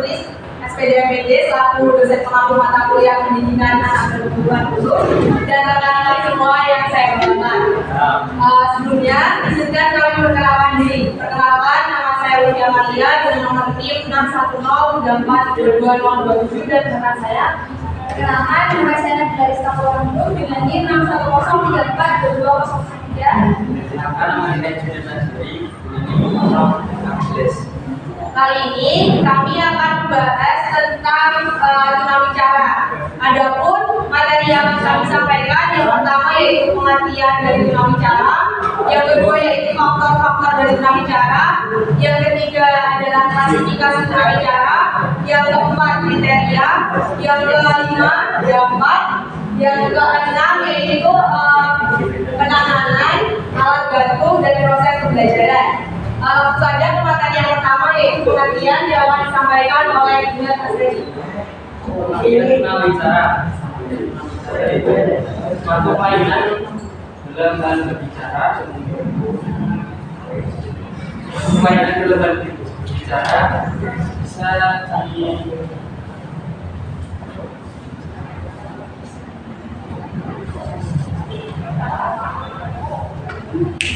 tertulis SPDMPD selaku dosen pengampu mata kuliah pendidikan anak berkebutuhan khusus dan rekan-rekan semua yang saya hormati. Sebelumnya, izinkan kami memperkenalkan diri. Perkenalkan, nama saya Lucia Maria dengan nomor NIM 610342227 dan rekan saya. Perkenalkan, nama saya Nabila Rizka Purwandung dengan NIM 610342203. Perkenalkan, nama saya Julian Nasri dengan NIM 016. Kali ini kami akan membahas tentang tunawicara. Adapun materi yang kami sampaikan yang pertama yaitu pengertian dari tunawicara, yang kedua yaitu faktor-faktor dari tunawicara, yang ketiga adalah klasifikasi tunawicara, yang keempat kriteria, yang kelima dampak, yang keenam yaitu penanganan, alat bantu dan proses pembelajaran. Pada materi yang pertama yaitu pengertian yang akan disampaikan oleh Ibu Tasredi. Tunawicara itu suatu mainan dalam hal berbicara. Mainan dalam hal berbicara bisa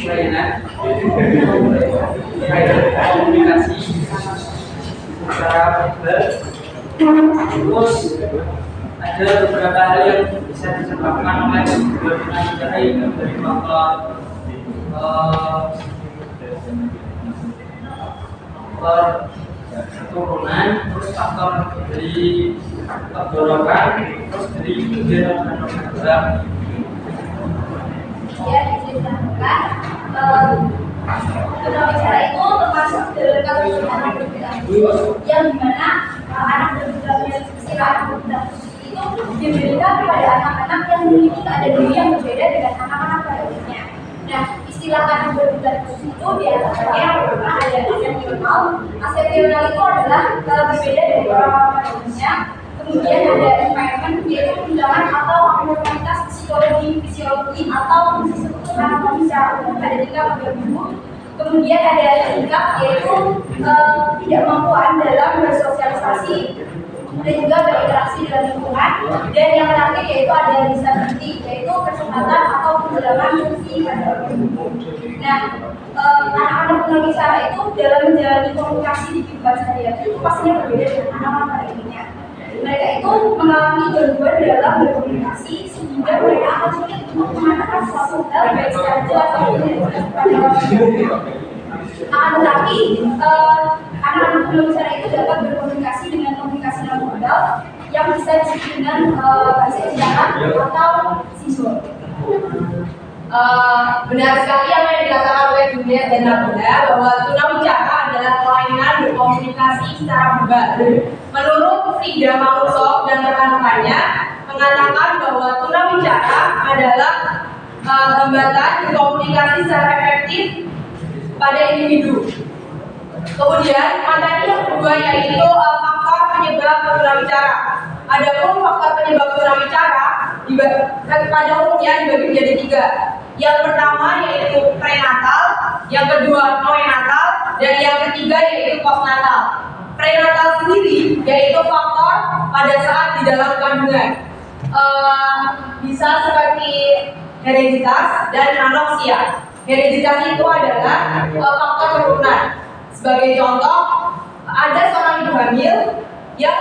mainan komunikasi secara verbal. Terus ada beberapa hal yang bisa disebabkan oleh tunawicara yang dari faktor keturunan, terus faktor dari pergolakan, terus dari gender. Ya, diceritakan tunawicara itu termasuk dalam kategori anak berkebutuhan khusus yang dimana anak berkebutuhan istilah anak berkebutuhan khusus itu diberikan kepada anak-anak yang memiliki keadaan diri yang berbeda dengan anak-anak pada umumnya. Nah, istilah anak berkebutuhan khusus itu diantaranya ada asepsional. Asepsional itu adalah berbeda dari orang-orang pada umumnya. Kemudian ada impairment, yaitu kehilangan atau abnormalitas fisiologi atau disebut anatomi secara umum pada tingkat bergabung. Kemudian ada tingkat yaitu ketidakmampuan dalam bersosialisasi dan juga berinteraksi dengan lingkungan. Dan yang terakhir yaitu ada disability, yaitu kecepatan atau kekurangan fungsi pada organ. Nah, anak-anak tunawicara itu dalam menjalani komunikasi di kehidupan sehari-hari itu pastinya berbeda dengan anak-anak pada umumnya. Mereka itu mengalami gangguan dalam berkomunikasi sehingga mereka akan sulit untuk mengatakan suatu hal baik secara jelas atau tidak pada orang lain. Tetapi anak-anak tunawicara itu dapat berkomunikasi dengan komunikasi non-verbal yang bisa disebut dengan bahasa isyarat atau simbol. Benar sekali apa yang dikatakan oleh Juliet dan Nabila bahwa tunawicara adalah kelainan berkomunikasi secara verbal. Menurut Frida Mangusof dan rekan-rekannya mengatakan bahwa tunawicara adalah hambatan berkomunikasi secara efektif pada individu. Kemudian materi yang kedua yaitu faktor penyebab tunawicara. Adapun faktor penyebab tunawicara pada umumnya dibagi menjadi tiga. Yang pertama yaitu prenatal, yang kedua neonatal, dan yang ketiga yaitu postnatal. Prenatal sendiri yaitu faktor pada saat di dalam kandungan, bisa seperti hereditas dan anoksia. Hereditas itu adalah faktor keturunan. Sebagai contoh, ada seorang ibu hamil yang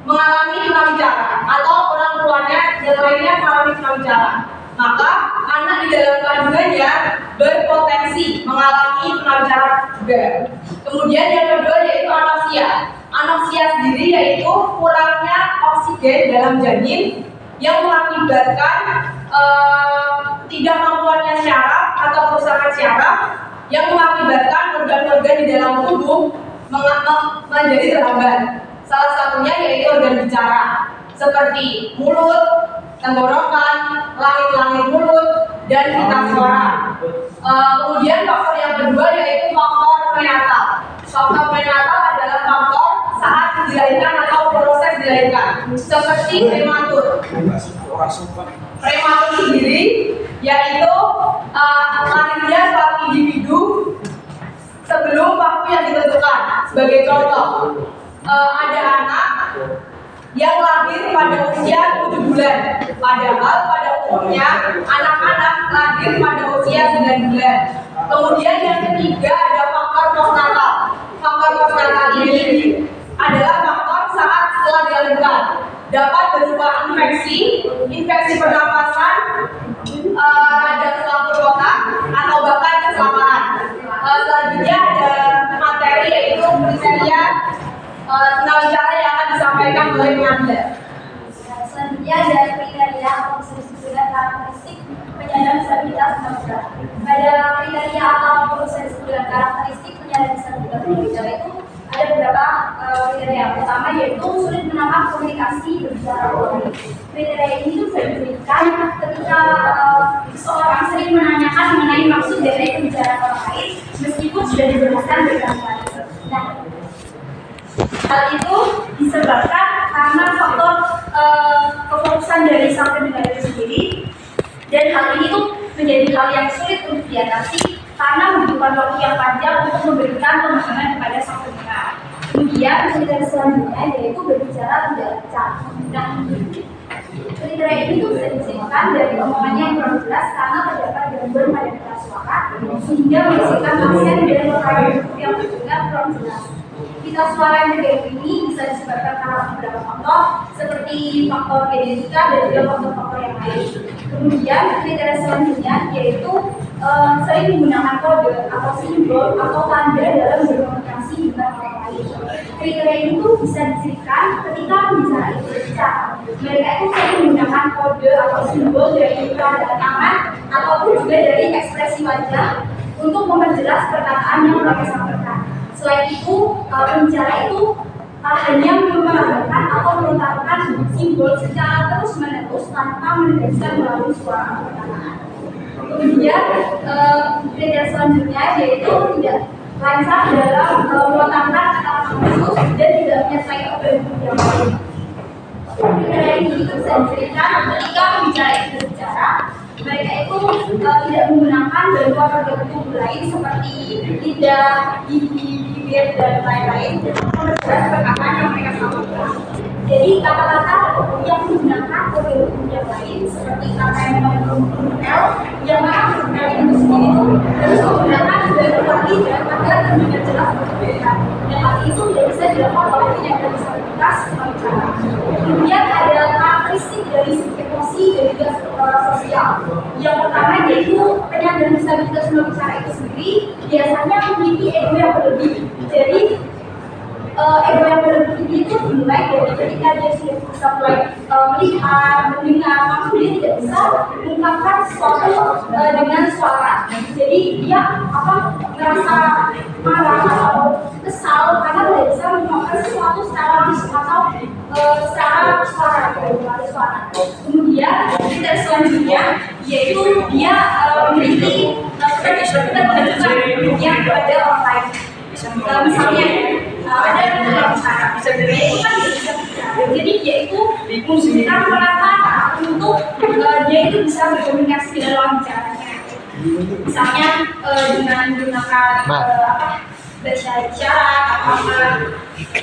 mengalami tunawicara atau orang tuanya yang lainnya mengalami tunawicara, maka anak di dalam kandungannya berpotensi mengalami tunawicara juga. Kemudian yang kedua yaitu anoksia. Anoksia sendiri yaitu kurangnya oksigen dalam janin yang mengakibatkan tidak mampuannya syaraf atau kerusakan syaraf yang mengakibatkan organ-organ di dalam tubuh menjadi terhambat. Salah satunya yaitu organ bicara seperti mulut, tenggorokan, langit-langit mulut, dan pita suara. Kemudian faktor yang kedua yaitu faktor prenatal. Faktor prenatal adalah faktor saat dilahirkan atau proses dilahirkan, seperti prematur. Prematur sendiri yaitu lahirnya suatu individu sebelum waktu yang ditentukan. Sebagai contoh, ada anak yang lahir pada usia 7 bulan. Padahal pada umumnya anak-anak lahir pada usia 9 bulan. Kemudian yang ketiga ada faktor postnatal. Faktor postnatal ini adalah faktor saat setelah dilahirkan. Dapat berupa infeksi pernapasan, radang selaput otak, atau bahkan kecelakaan. Selanjutnya ada materi yaitu kriteria tunawicara yang akan disampaikan oleh pengambil. Selanjutnya ada kriteria atau bisa disebut dengan karakteristik penyandang disabilitas tunawicara. Pada kriteria atau bisa disebut dengan karakteristik penyandang disabilitas tunawicara itu ada beberapa kriteria. Pertama yaitu sulit menangkap komunikasi berbicara orang. Kriteria ini bisa diberikan ketika seseorang sering menanyakan mengenai maksud dari pembicaraan orang lain meskipun sudah dijelaskan berkali-kali. Nah, hal itu disebabkan karena faktor kefokusan dari sang pendengar itu sendiri, dan hal ini tuh menjadi hal yang sulit untuk diatasi karena membutuhkan waktu yang panjang untuk memberikan pemahaman kepada sang pendengar. Kemudian kriteria selanjutnya yaitu berbicara tidak lancar. Nah, kriteria ini tuh bisa disimpulkan dari omongannya yang kurang jelas karena terdapat gangguan pada pita suara sehingga menghasilkan pasien dan lokasi yang terdengar kurang jelas. Pita suara yang terganggu ini bisa disebabkan karena beberapa faktor seperti faktor genetika dan juga faktor-faktor yang lain. Kemudian kriteria selanjutnya yaitu sering menggunakan kode atau simbol atau tanda dalam berkomunikasi dengan orang lain. Kriteria ini tuh bisa dicirikan ketika pembicara itu berbicara. Mereka itu sering menggunakan kode atau simbol dari tanda tangan ataupun juga dari ekspresi wajah untuk memperjelas perkataan yang mereka sampaikan. Selain itu, pembicara itu hanya memperagakan atau melontarkan simbol secara terus-menerus tanpa menegaskan melalui suara perkataan. Kemudian, kriteria selanjutnya yaitu tidak lancar dalam melontarkan kata-kata khusus dan tidak menyelesaikan bentuk yang lain. Kriteria ini bisa diberikan ketika pembicara itu berbicara. Mereka itu tidak menggunakan bantuan organ tubuh lain seperti lidah, gigi, bibir, dan lain-lain untuk memperjelas perkataan yang mereka sampaikan. Jadi kata-kata yang menggunakan organ tubuh yang lain seperti kata yang mengandung L, yang mana L itu sendiri itu harus menggunakan bantuan lidah agar terdengar jelas berbeda. Dan hal itu tidak bisa dilakukan oleh penyandang disabilitas tunawicara. Kemudian ada karakteristik dari emosi dan juga sosial. Yang pertama yaitu penyandang disabilitas tunawicara itu sendiri biasanya memiliki ego yang berlebih. Jadi ego yang berlebih ini itu dimulai dari ketika dia sudah bisa mulai melihat, mendengar, maka dia tidak bisa mengungkapkan sesuatu dengan suara. Jadi dia merasa marah atau kesal karena tidak bisa mengungkapkan sesuatu secara langsung atau secara suara. Kemudian kriteria selanjutnya yaitu dia memiliki ketergantungan kepada orang lain. Misalnya ada yang bisa berbicara, jadi dia itu membutuhkan perantara untuk dia itu bisa berkomunikasi dengan lawan bicaranya. Misalnya dengan menggunakan bahasa isyarat atau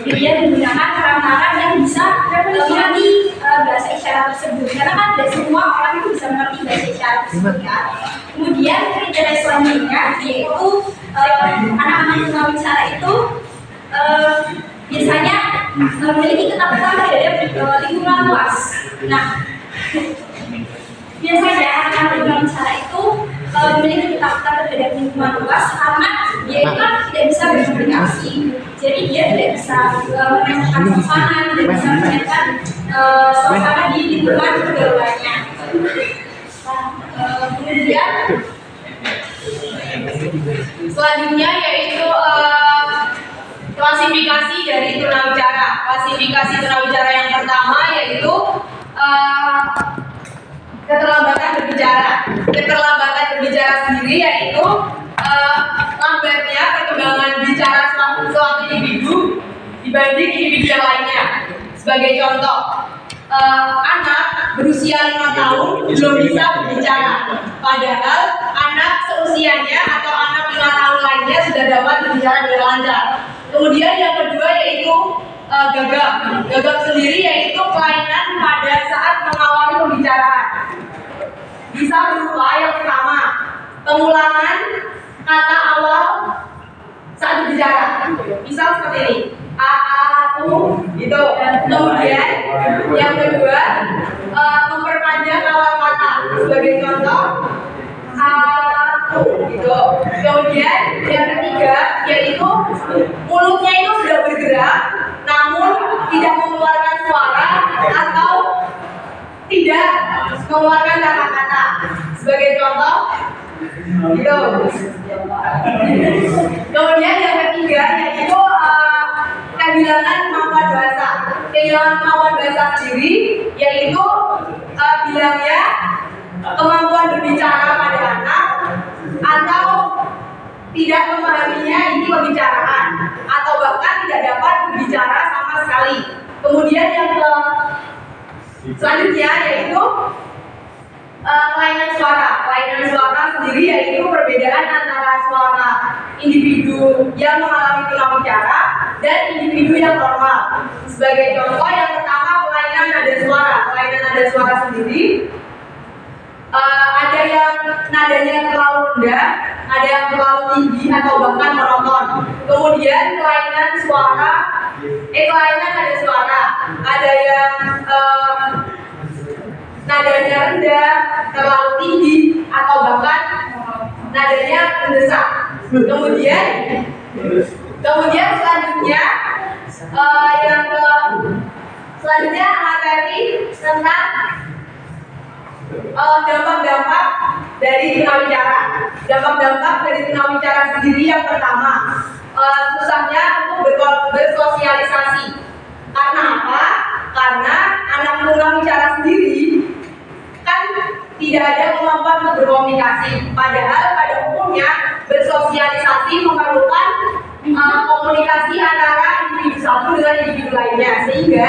dia menggunakan perantara yang bisa mengerti bahasa isyarat tersebut. Karena kan tidak semua orang itu bisa mengerti bahasa isyarat tersebut. Kemudian kriteria selanjutnya yaitu anak-anak tunawicara itu biasanya memiliki ketakutan terhadap lingkungan luas. Nah, biasanya anak-anak tunawicara itu memiliki ketakutan terhadap lingkungan luas karena dia itu kan tidak bisa berkomunikasi. Jadi dia tidak bisa menemukan suasana, tidak bisa menemukan suasana di lingkungan pergaulannya. Kemudian selanjutnya yaitu klasifikasi dari tunawicara. Klasifikasi tunawicara yang pertama yaitu keterlambatan berbicara. Keterlambatan berbicara sendiri yaitu lambatnya perkembangan bicara suatu individu dibanding individu yang lainnya. Sebagai contoh, anak berusia 5 tahun belum bisa berbicara, padahal anak seusianya atau anak 5 tahun lainnya sudah dapat berbicara dengan lancar. Kemudian yang kedua yaitu gagap. Gagap sendiri yaitu kelainan pada saat mengawali pembicaraan. Bisa berupa yang pertama, pengulangan kata awal saat berbicara. Misal seperti ini, aku gitu. Kemudian yang kedua, memperpanjang awal kata. Sebagai contoh, aku gitu. Kemudian yang ketiga yaitu mulutnya itu sudah bergerak namun tidak mengeluarkan suara atau tidak mengeluarkan kata-kata. Sebagai contoh gitu. Kemudian yang ketiga yaitu kehilangan kemampuan bahasa. Kehilangan kemampuan bahasa sendiri yaitu bilangnya kemampuan berbicara pada anak atau tidak memahaminya ini pembicaraan atau bahkan tidak dapat berbicara sama sekali. Kemudian yang selanjutnya yaitu kelainan suara. Kelainan suara sendiri yaitu perbedaan antara suara individu yang mengalami tunawicara dan individu yang normal. Sebagai contoh yang pertama kelainan nada suara. Kelainan nada suara sendiri ada yang nadanya terlalu rendah, ada yang terlalu tinggi atau bahkan monoton. Kemudian kelainan nada suara, ada yang nadanya rendah, terlalu tinggi atau bahkan nadanya mendesak. Kemudian selanjutnya materi tentang dampak-dampak dari tunawicara. Dampak-dampak dari tunawicara sendiri yang pertama, susahnya untuk bersosialisasi. Karena apa? Karena anak tunawicara sendiri kan tidak ada kemampuan untuk berkomunikasi. Padahal pada umumnya bersosialisasi memerlukan komunikasi antara individu satu dengan individu lainnya, sehingga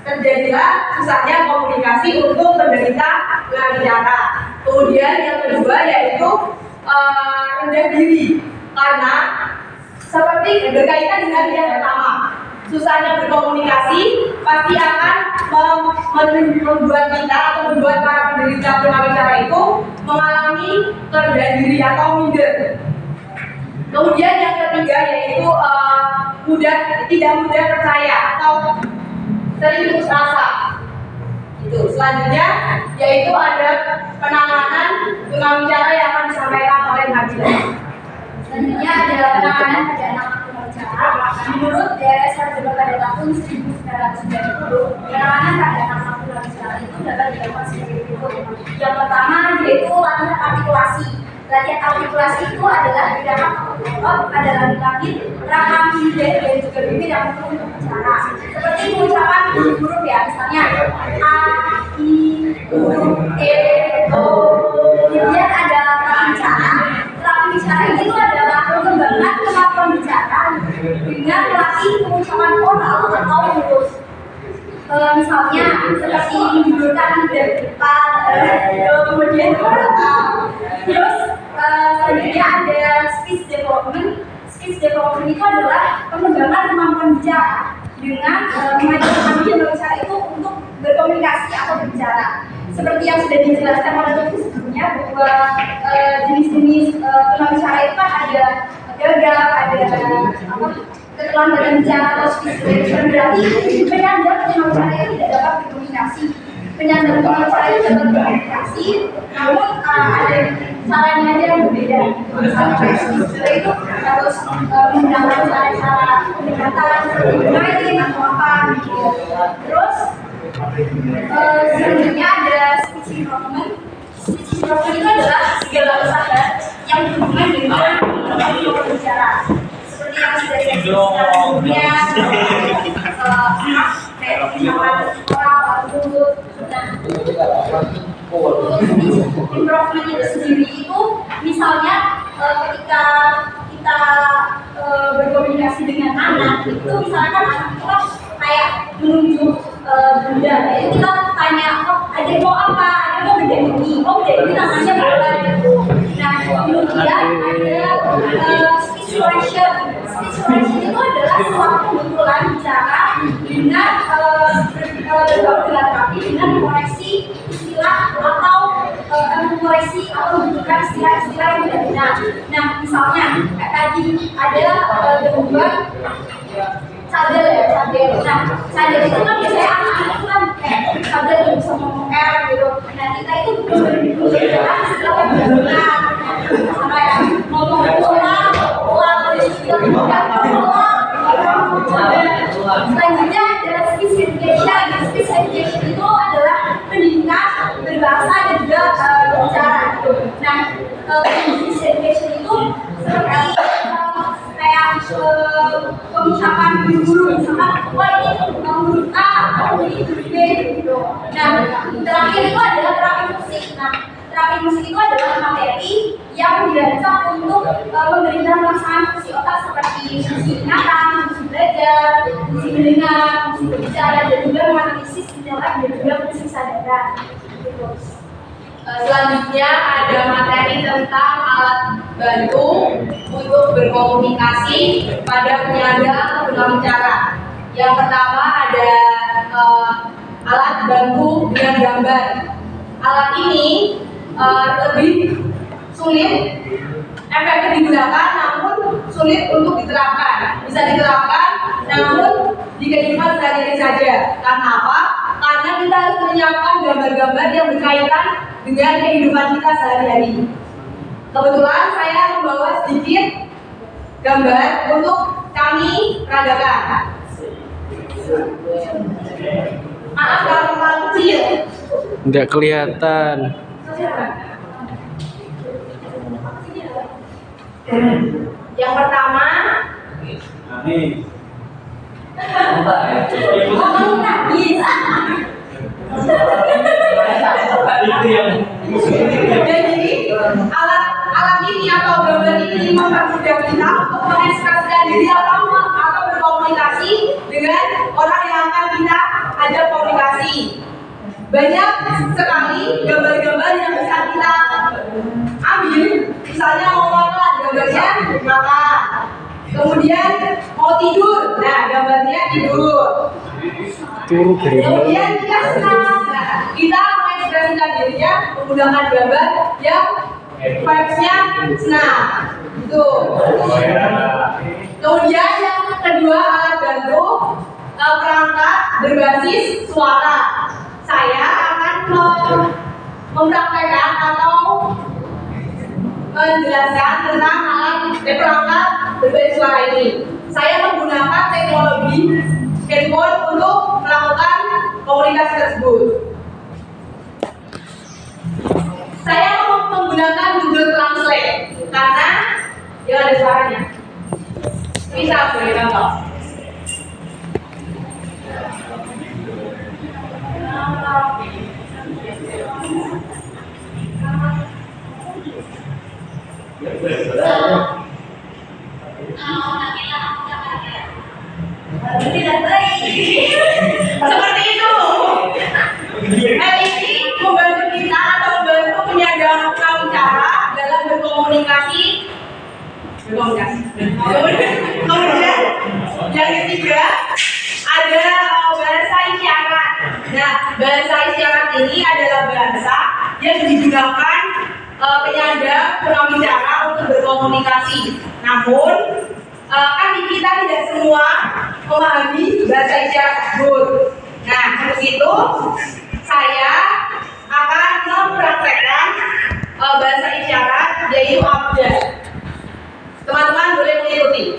terjadilah susahnya komunikasi untuk penderita tunawicara. Kemudian yang kedua yaitu rendah diri, karena seperti berkaitan dengan yang pertama, susahnya berkomunikasi pasti akan membuat kita atau membuat para penderita tunawicara itu mengalami kerendahan diri atau minder. Kemudian yang ketiga yaitu tidak mudah percaya atau sering putus asa. Itu selanjutnya yaitu ada penanganan tunawicara yang akan disampaikan oleh Nabila. Selanjutnya ada penanganan pada anak tunawicara. Menurut DSR juga pada tahun 1990, penanganan pada anak tunawicara itu dapat dilakukan sebagai berikut. Yang pertama yaitu latihan artikulasi. Latihan artikulasi itu adalah gerakan otot pada langit-langit, rahang, hidung, dan juga bibir yang perlu untuk bicara. Seperti pengucapan huruf ya, misalnya A, I, U, E, O. Kemudian ada terapi bicara. Terapi bicara itu adalah pengembangan kemampuan bicara dengan melatih pengucapan oral atau huruf. Misalnya seperti menjulurkan dari depan, kemudian terus selanjutnya ada speech development. Speech development itu adalah pengembangan kemampuan bicara dengan mengajarkan tunawicara itu untuk berkomunikasi atau berbicara. Seperti yang sudah dijelaskan oleh Dr. sebelumnya bahwa jenis-jenis tunawicara itu kan ada gagap, ada keterlambatan bicara atau speech delay. Berarti penyandang tunawicara itu tidak dapat berkomunikasi. Penyandang tunawicara itu dapat berkomunikasi, namun ada caranya aja yang berbeda. Misalnya speech delay itu harus menggunakan cara-cara pendekatan seperti bermain atau apa gitu. Terus selanjutnya ada speech improvement. Speech improvement itu adalah segala usaha yang berhubungan dengan kemampuan bicara. Seperti yang sudah dijelaskan sebelumnya, kayak misalkan orang bagus. Nah, improvement itu sendiri itu misalnya ketika kita berkomunikasi dengan anak itu misalkan anak kita kayak menunjuk benda, jadi kita tanya, oh adik mau apa, adik mau beda ini, oh beda ini namanya bola gitu. Nah Kemudian ada speech correction. Speech correction itu adalah suatu kebetulan bicara dengan bergaul dengan rapi dengan mengoreksi istilah atau mengoreksi atau menunjukkan istilah-istilah yang tidak benar. Nah, misalnya kayak tadi ada gambar cadel ya, cadel. Nah, cadel itu kan biasanya anak-anak itu kan kayak cadel yang bisa ngomong R gitu. Nah, kita itu menunjukkan istilah yang benar. Sama yang ngomong ulang, selanjutnya adalah speech education. Speech education itu adalah pendidikan berbahasa dan juga berbicara. Nah, speech education itu seperti kayak pengucapan guru, misalkan, wah ini huruf A, ini huruf B, gitu. Nah, terakhir itu adalah terapi musik. Nah, terapi musik itu adalah materi yang dirancang untuk memberikan pelaksanaan fungsi otak seperti fungsi ingatan, fungsi belajar, fungsi mendengar, fungsi berbicara, dan juga menganalisis intelek dan juga fungsi kesadaran. Gitu. Selanjutnya ada materi tentang alat bantu untuk berkomunikasi pada penyandang tunawicara. Yang pertama ada alat bantu dengan gambar. Alat ini lebih sulit efektif digunakan, namun sulit untuk diterapkan. Bisa diterapkan, namun di kehidupan sehari-hari saja. Karena apa? Karena kita harus menyiapkan gambar-gambar yang berkaitan dengan kehidupan kita sehari-hari. Kebetulan saya membawa sedikit gambar untuk kami peragakan. Maaf kalau terlalu kecil. Nggak kelihatan. Yang pertama, jadi alat ini atau gambar ini mempermudah kita untuk mengekspresikan diri atau berkomunikasi dengan orang yang akan kita ajak komunikasi. Banyak sekali gambar-gambar yang bisa kita ambil, misalnya mau makan, gambarnya makan. Kemudian mau tidur, nah gambarnya tidur. Kemudian kita senang, nah, kita mengekspresikan dirinya menggunakan gambar yang vibes-nya senang. Itu. Kemudian yang kedua alat bantu perangkat berbasis suara. Saya akan mempraktekkan atau menjelaskan tentang alat perangkat berbasis suara ini. Saya menggunakan teknologi handphone untuk melakukan komunikasi tersebut. Saya menggunakan Google Translate karena dia ada suaranya. Bisa sebagai contoh. Seperti itu. Ini membantu kita atau membantu penyandang tunawicara dalam berkomunikasi. Kemudian yang ketiga ada bahasa isyarat. Nah, bahasa isyarat ini adalah bahasa yang digunakan penyandang tunawicara untuk berkomunikasi. Namun kan kita tidak semua memahami bahasa isyarat tersebut. Nah, untuk itu saya akan mempraktekkan bahasa isyarat yaitu abjad. Teman-teman boleh mengikuti.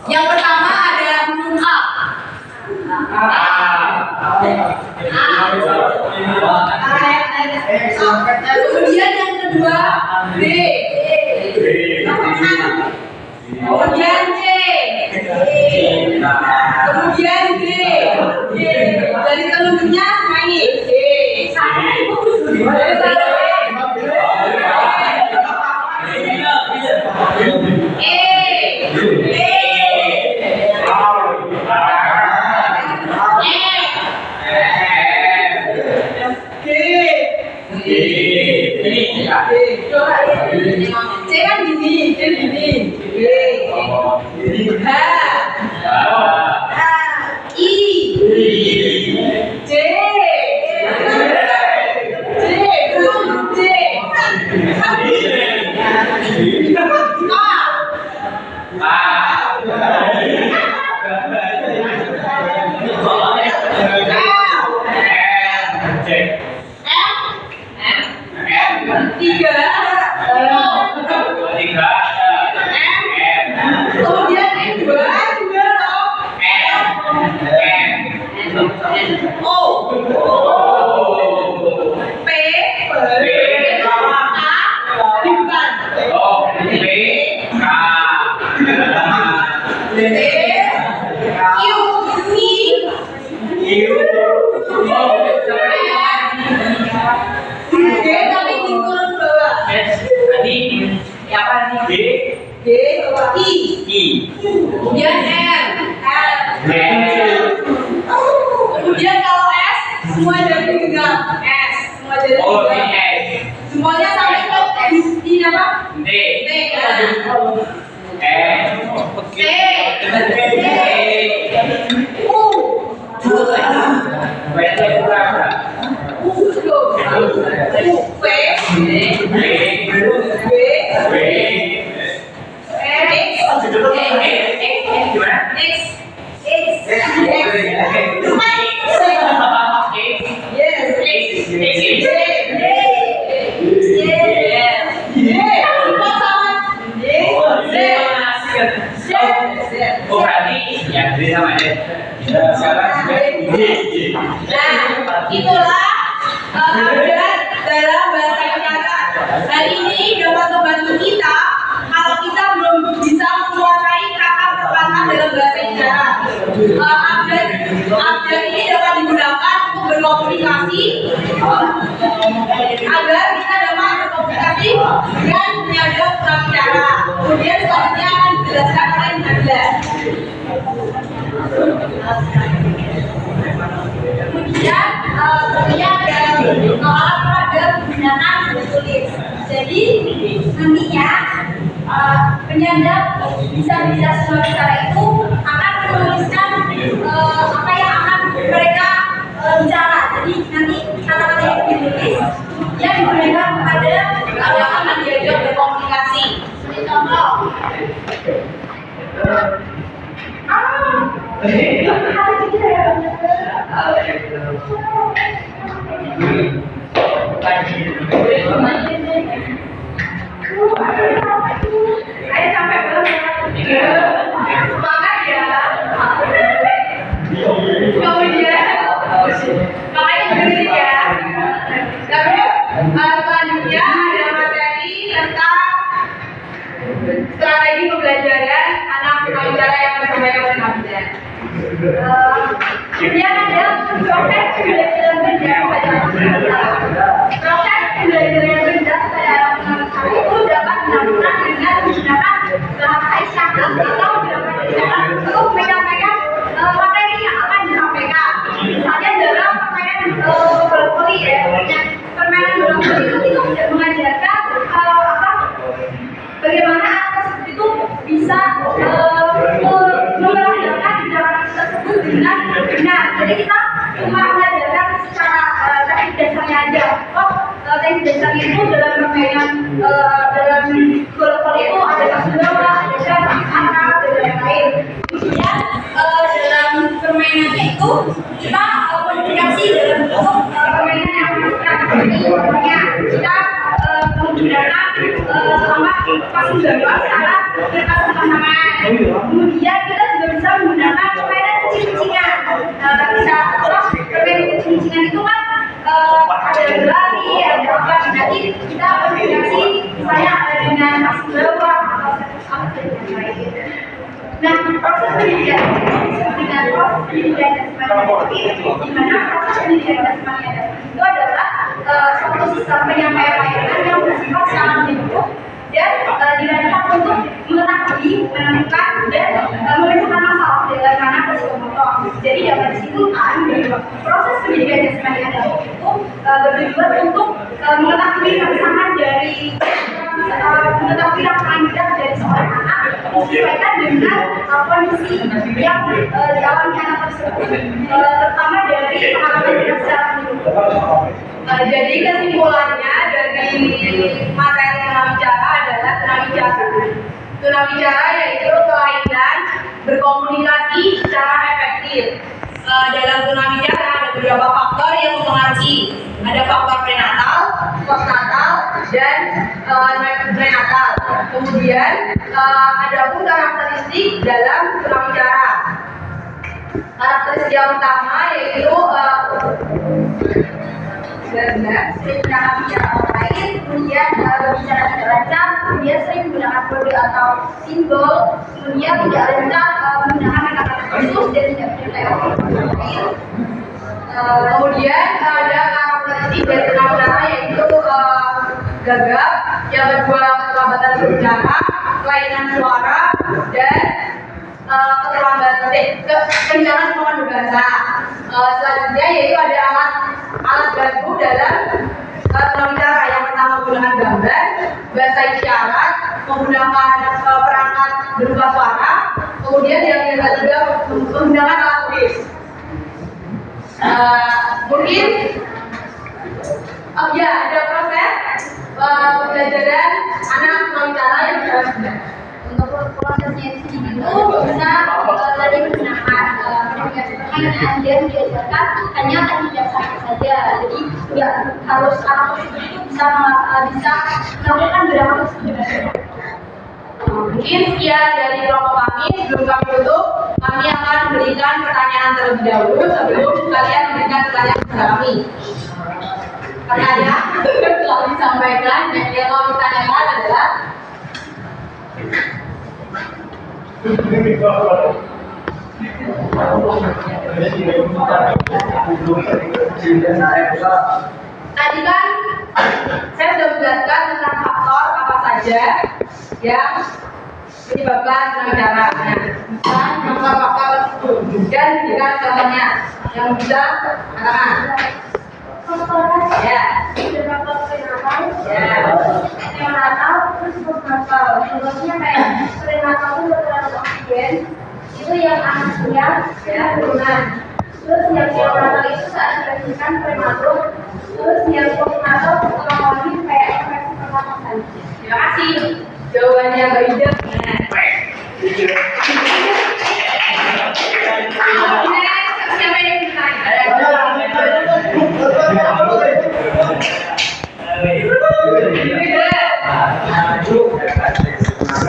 Yang pertama ada huruf A. Kemudian yang kedua B. Kemudian C. Kemudian D. Dari telunjuknya ini D. C kan gini, C gini. H, I, J, tiga, kemudian M dua O, P, A, bukan, G tapi diturun bawah. G, I, kemudian R, kemudian kalau S semua jadi genggam. S semua jadi genggam. Semuanya sampai ke di apa? D kan? T, U, V, Nah, itulah update dalam bahasa isyarat. Hari ini dapat membantu kita kalau kita belum bisa menguasai kata perkataan dalam bahasa isyarat. Update ini dapat digunakan untuk berkomunikasi agar kita dapat berkomunikasi dan menyadap bicara. Kemudian selanjutnya akan dijelaskan oleh Nabila. Kemudian ada penggunaan tertulis. Jadi nantinya penyandang disabilitas tunawicara itu akan menuliskan apa yang akan mereka bicara. Jadi nanti kata-kata yang ditulis yang diberikan kepada yang akan diajak berkomunikasi. Sebagai contoh. Ayo sampai belum ya? Semangat ya. Kemudian makanya begini ya. Terus selanjutnya ada materi tentang strategi pembelajaran anak tunawicara yang disampaikan oleh Nabila. Kemudian ada proses pembelajaran benda pada anak tunawicara. Proses pembelajaran benda pada anak tunawicara itu dapat dilakukan dengan menggunakan bahasa isyarat atau dapat digunakan untuk menyampaikan materi yang akan disampaikan. Misalnya dalam permainan bola voli ya, permainan bola voli itu tidak mengajarkan bagaimana anak tersebut itu bisa melakukan tindakan tersebut dengan benar. Jadi kita cuma mengajarkan secara teknik dasarnya aja. Teknik dasarnya itu dalam permainan dalam bola voli itu ada pasang bawah, ada jarak, angka, dan lain-lain. Kemudian dalam permainannya itu kita komunikasi dalam bentuk permainan yang kita menggunakan pasang bawah secara berpasang tangan. Kemudian kita juga bisa menggunakan permainan kucing-kucingan. Bisa permainan kucing-kucingan itu kan ada berlari, ada apa? Nanti kita komunikasi misalnya ada dengan pasang bawah atau lain. Nah, proses pendidikan seperti proses pendidikan dan sebagainya, di mana proses pendidikan dan sebagainya itu adalah suatu sistem penyampaian layanan yang bersifat sangat menyeluruh dan dirancang untuk mengetahui, menemukan dan memecahkan masalah dalam ranah psikomotor. Jadi dapat disimpulkan bahwa proses pendidikan dasar yang ada itu bertujuan untuk mengetahui rangsangan dari mengetahui rangsangan hidup dari seorang anak disesuaikan dengan kondisi yang dialami anak tersebut, terutama dari pengalaman hidup secara menyeluruh. Jadi kesimpulannya dari materi tunawicara adalah tunawicara yaitu kelainan berkomunikasi secara efektif. Dalam tunawicara ada beberapa faktor yang mempengaruhi. Ada faktor prenatal, postnatal, dan prenatal. Kemudian ada pun karakteristik dalam tunawicara. Karakteristik yang pertama yaitu sering menggunakan bicara orang lain, kemudian berbicara tidak lancar, kemudian sering menggunakan kode atau simbol, kemudian tidak lancar menggunakan kata-kata khusus dan tidak menyertai orang lain. Kemudian ada karakteristik dari tunawicara yaitu gagap, yang kedua keterlambatan berbicara, kelainan suara, dan kehilangan kemampuan berbahasa. Selanjutnya yaitu ada alat bantu dalam tunawicara. Yang pertama menggunakan gambar, bahasa isyarat, menggunakan perangkat berupa suara, kemudian yang ketiga menggunakan alat tulis. Mungkin ada proses pembelajaran anak tunawicara yang berbeda. Untuk prosesnya sendiri itu bisa tadi menggunakan permainan dan diajarkan hanya tidak saja, jadi nggak harus anak tersebut itu bisa melakukan gerakan tersebut. Mungkin sekian dari kelompok kami. Sebelum kami tutup, kami akan memberikan pertanyaan terlebih dahulu sebelum kalian memberikan pertanyaan kepada kami. Pertanyaan telah disampaikan dan yang mau ditanyakan adalah tadi kan saya sudah menjelaskan tentang faktor apa saja yang menyebabkan tunawicara. Dan faktor-faktor tersebut dan juga contohnya yang bisa katakan. Ya. Beberapa prenatal, Ya. prenatal, terus postnatal. Contohnya kayak prenatal itu kekurangan oksigen, itu yang anak siang, turunan. Terus yang prenatal itu saat dilahirkan prematur. Terus yang postnatal mengalami kayak infeksi pernapasan. Terima kasih. Jawabannya Mbak Ida. Siapa yang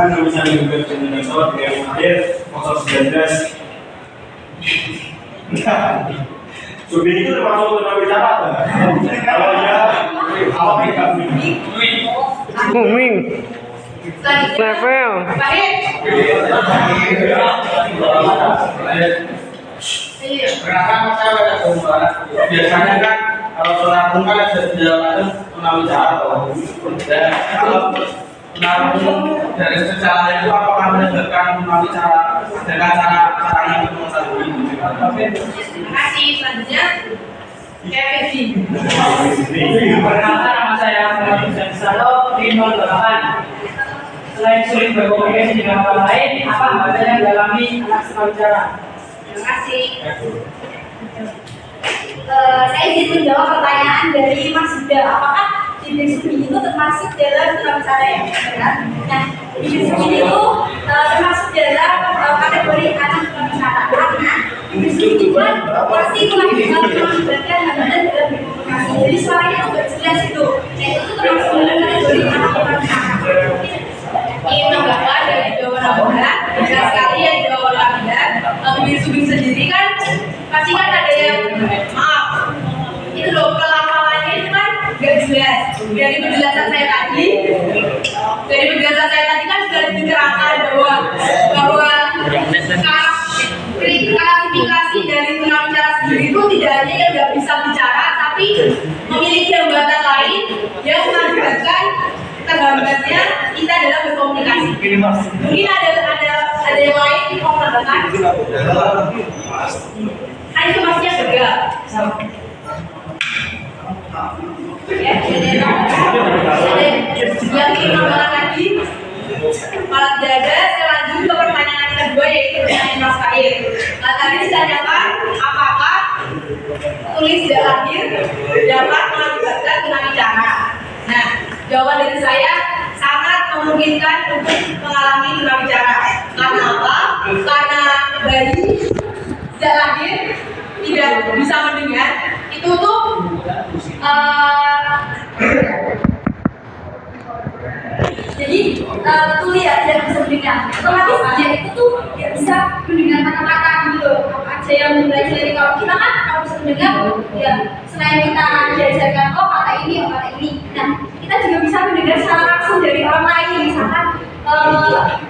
Akan bisa dibuat dengan pasal 19. Subin itu termasuk tunawicara. Kalau ya, apa kami? Ming. Level. Baik. Kenapa saya ada pembahasan? Biasanya kan kalau tunarung kan ada di dalam tunawicara. Dan kalau tunarung dari secara itu apakah menyebabkan tunawicara dengan cara yang menguasai ini? Terima kasih. Selanjutnya Kevin. Perkenalkan, nama saya Muhammad Salo, tim 08. Selain sulit berkomunikasi dengan orang lain, apa hambatan yang dialami anak tunawicara? Terima kasih. Saya izin menjawab pertanyaan dari Mas Yuda. Apakah diberi itu termasuk dalam tunawicara ya? Nah, diberi itu termasuk dalam kategori anak tunawicara karena diberi itu kan pasti melibatkan hambatan dalam berkomunikasi. Jadi suaranya itu nggak jelas itu. Nah, itu termasuk dalam kategori anak tunawicara. Ingin menambahkan dari jawaban Anda, benar sekali yang jawaban Anda. Subin sendiri kan pasti kan ada yang maaf. Itu loh pelafalannya itu kan nggak jelas. Dari penjelasan saya tadi kan sudah diterangkan bahwa klasifikasi dari tunawicara sendiri itu tidak hanya yang nggak bisa bicara, tapi memiliki hambatan lain yang mengakibatkan terhambatnya kita dalam berkomunikasi. Mungkin ada yang lain mau menambahkan? itu pastinya gagal. Ya, jadi yang kita lagi. Kalau tidak ada, saya lanjut ke pertanyaan kedua yaitu pertanyaan Mas Kair. Nah, tadi ditanyakan apakah tulis tidak lahir dapat mengakibatkan tunawicara. Nah, jawaban dari saya sangat memungkinkan untuk mengalami tunawicara. Karena apa? Karena bayi tidak lahir tidak bisa mendengar. Itu tuh jadi tuli ya tidak bisa mendengar, otomatis dia itu tuh tidak bisa mendengar kata-kata gitu. Apa aja yang mempelajari, kalau kita kan kalau bisa mendengar ya selain kita diajarkan oh kata ini oh kata ini, nah kita juga bisa mendengar secara langsung dari orang lain.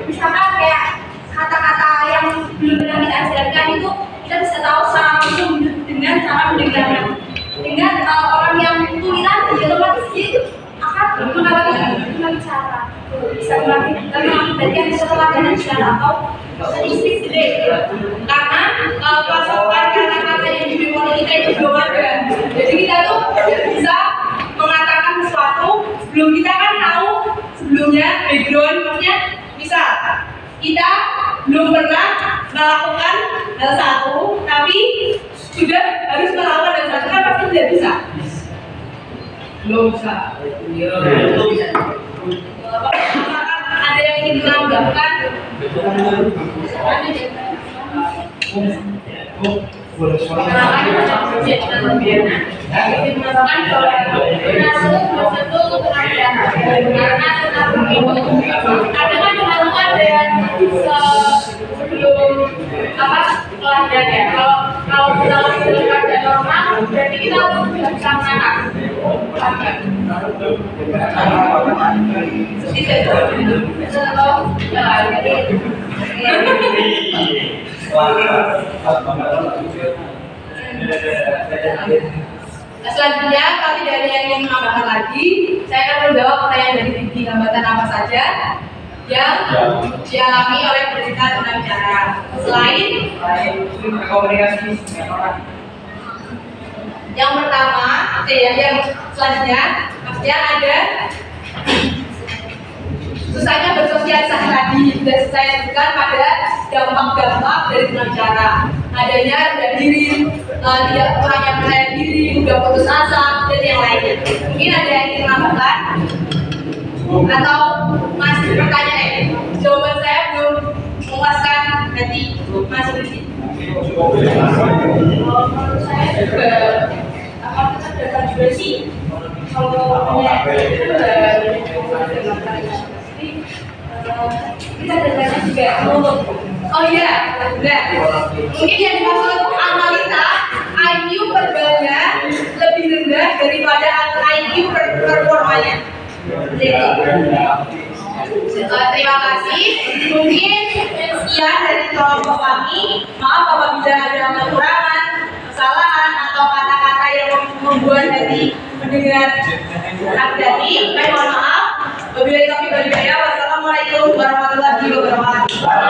Misalkan kayak kata-kata yang belum pernah kita ajarkan itu kita bisa tahu secara langsung dengan cara mendengarnya. Dengan orang yang tulisan dia otomatis dia itu akan mengakibatkan bisa mengakibatkan keteladanan secara atau statistik delay. Karena pasokan kata-kata yang di memori kita itu belum ada. Jadi kita tuh bisa mengatakan sesuatu sebelum kita kan tahu sebelumnya background, maksudnya misal kita belum pernah melakukan hal satu tapi sudah harus melakukan hal satu kan pasti tidak bisa. Belum bisa. Belum bisa. Ada yang ingin menambahkan? Kalau kita lebih dekat normal, berarti kita bisa menangkap. Selanjutnya, kalau tidak ada yang ingin menambahkan lagi, saya akan menjawab pertanyaan dari Didi. Hambatan apa saja yang dialami oleh pendidikan tunawicara selain komunikasi dengan orang. Yang pertama, yang selanjutnya, maksudnya ada susahnya bersosialisasi tadi sudah saya sebutkan pada dampak-dampak dari tunawicara. Adanya rendah diri, tidak kurangnya percaya diri, mudah putus asa, dan yang lainnya. Mungkin ada yang ingin menambahkan atau masih bertanya? Jawaban saya belum memuaskan hati Mas Rudi. Menurut saya juga apa kita belajar juga sih kalau kita belajarnya juga mulut. Oh iya, benar. Mungkin yang dimaksud analita IQ verbalnya lebih rendah daripada IQ performanya. Terima kasih. Mungkin sekian dari kelompok kami. Maaf apabila ada kekurangan, kesalahan atau kata-kata yang membuat hati mendengar hati. Mohon maaf. Wabillahi taufiq wal hidayah. Wassalamualaikum warahmatullahi wabarakatuh.